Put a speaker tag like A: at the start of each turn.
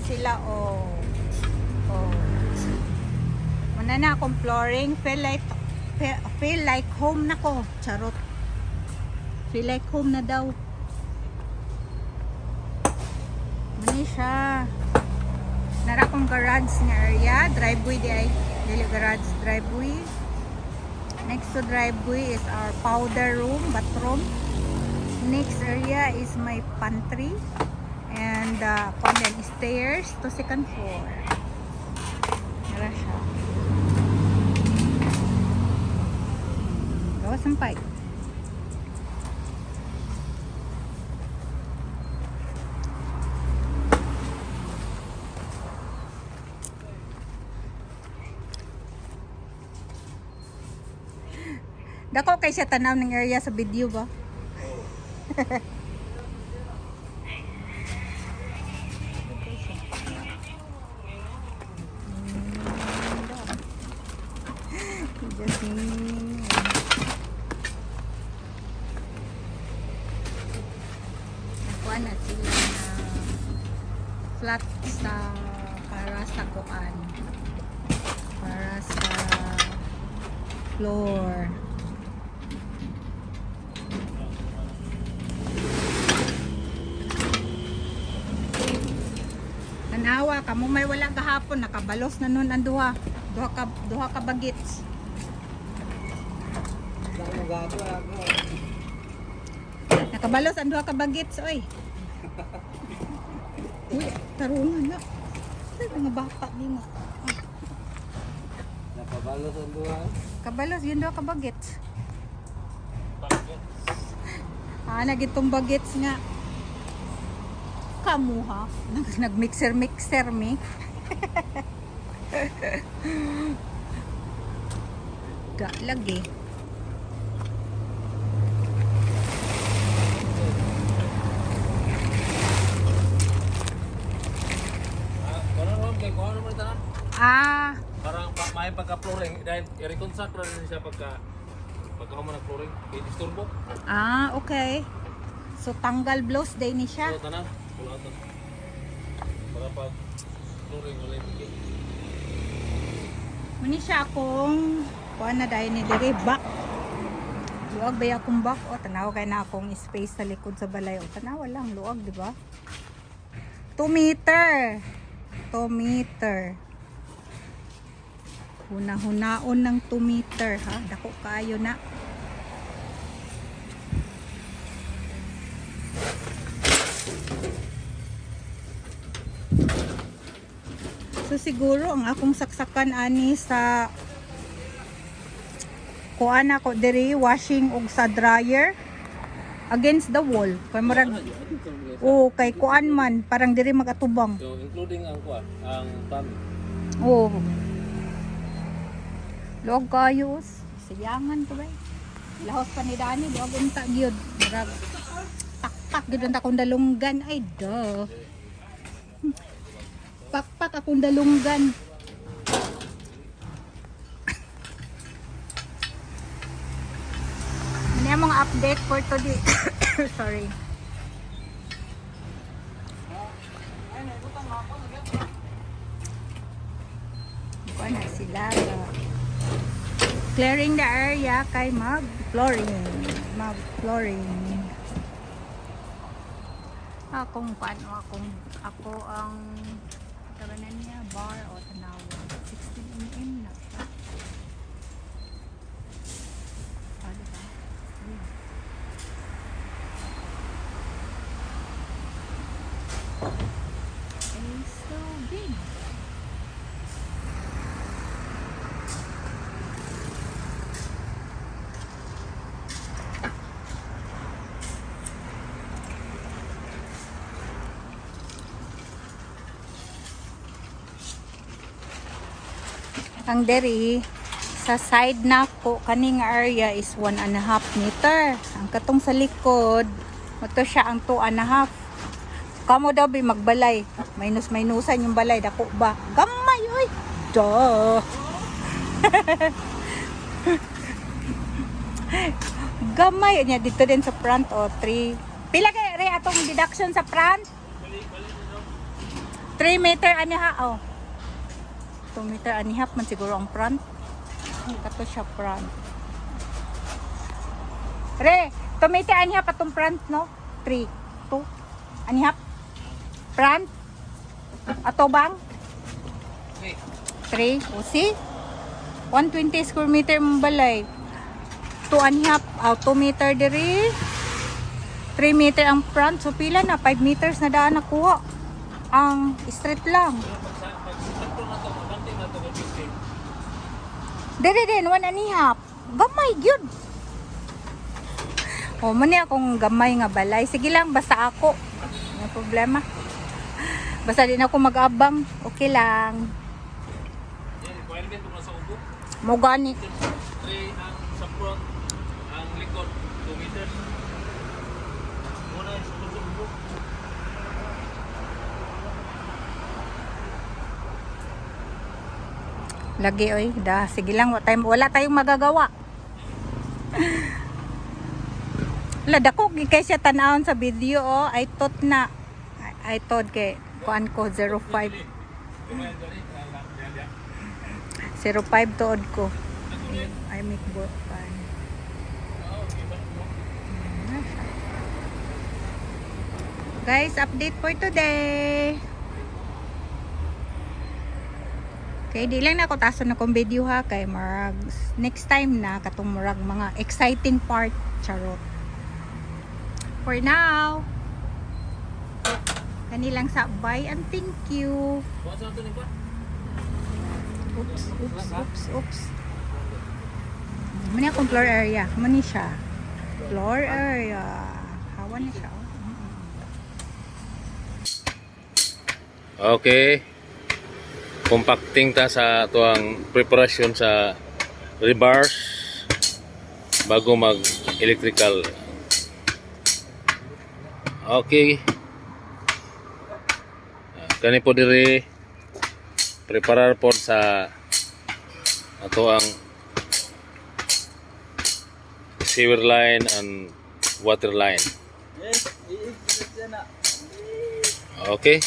A: sila, oh. Oh. Muna na akong flooring. Feel like home na ko. Charot. Feel like home na daw. Muna siya. Nara akong garage nga area. Driveway di ay. Dili garage, driveway. Next to driveway is our powder room, bathroom. Next area is my pantry. And then stairs to second floor. Nara siya. Gawa sampay. Dako kay siya tanaw ng area sa video ba? Nakuha na sila na flat sa para sa kuan. Para sa floor. Tanawa ka mo may wala gahapon nakabalos na nun ang duha ka bagits. Nakabalos ang duha ka bagits oy. Uy, tarungan na. Ay, mga bata ni mo.
B: Nakabalos ang duha.
A: Kabalos yun duha ka bagits. Nagitong bagits nga. Kamu ha? Nagmixer me. Da lagi.
B: Parang may pagka-flooring dahil i-reconstruct na rin siya pagka mo nag-flooring. I-disturbo.
A: Okay. So tanggal blows day ni siya.
B: So tanan, kulatan. Para pag flooring ulit.
A: Muni siya akong kuan na dahil ni diri back. Luag ba akong back o tanaw kay na akong space sa likod sa balay. O tanaw lang luag, di ba? 2 meter. 2 meter. Huna-hunaon ng 2 meter ha. Dako kayo na. So siguro ang akong saksakan ani sa kuan ako diri washing og sa dryer against the wall. Kay murag kay kuan man parang diri magatubang.
B: So including ang kuan, ang pan.
A: Luag kayo. Sayangan ko ba? Lahos pa ni Dani, luag unta gyud. Murag pakpak gyud unta kung dalunggan ay duh. Pakpak akong dalunggan. Ano yung mga update for today? Sorry. Bukan na sila. Clearing the area kay mag-flooring. Ako ang tabanan niya bar o tanawa 16 mm na siya. Diba? It's so big. Ang deri sa side na ko kaning area is 1.5 meter. Ang katong sa likod mato siya ang 2.5. Kamo daw bi magbalay. Minusan yung balay dako ba? Gamay oy. Duh. Gamay niya dito din sa front o 3. Pila kay re atong deduction sa front? 3 meter aniha, oh. 2 meter anihap man siguro ang front. Kato siya front. Re, 2 meter anihap atong front, no? 3, 2, anihap. Front. Ato bang?
B: Okay.
A: 3, o see? 120 square meter mong balay. 2 anihap, 2 meter diri. 3 meter ang front, so pila na 5 meters na daan nakuha. Ang street lang.
B: Sakto na to, maganti na to kay Pisting.
A: Dere din, 1 anihap. Gamay, gyud. O, mani akong gamay nga balay. Sige lang, basta ako. May problema. Basta din ako mag-abang. Okay lang.
B: Yan, requirement kung nasa ubo.
A: Mo gani.
B: 3 ang sa front, ang likod 2 meters. Muna yung sa ubo.
A: Lagi oy, sige lang, wala tayong magagawa. Wala dako kay siya tan-awon sa video, oh. I thought kay kuan ko 05. 05 tuod ko. I make both pan. Guys, update for today. Okay, di lang na ako taso na kong video ha kay marag next time na katong marag mga exciting part charot. For now, kanilang sa bye and thank you.
B: Buwan sa ito ni ba?
A: Oops. Mani akong floor area. Mani siya. Floor area. Hawa na siya.
B: Okay. Compacting ta sa tuang preparation sa rebars bago mag electrical. Okay. Kani po diri preparar po sa ato ang sewer line and water line. Okay.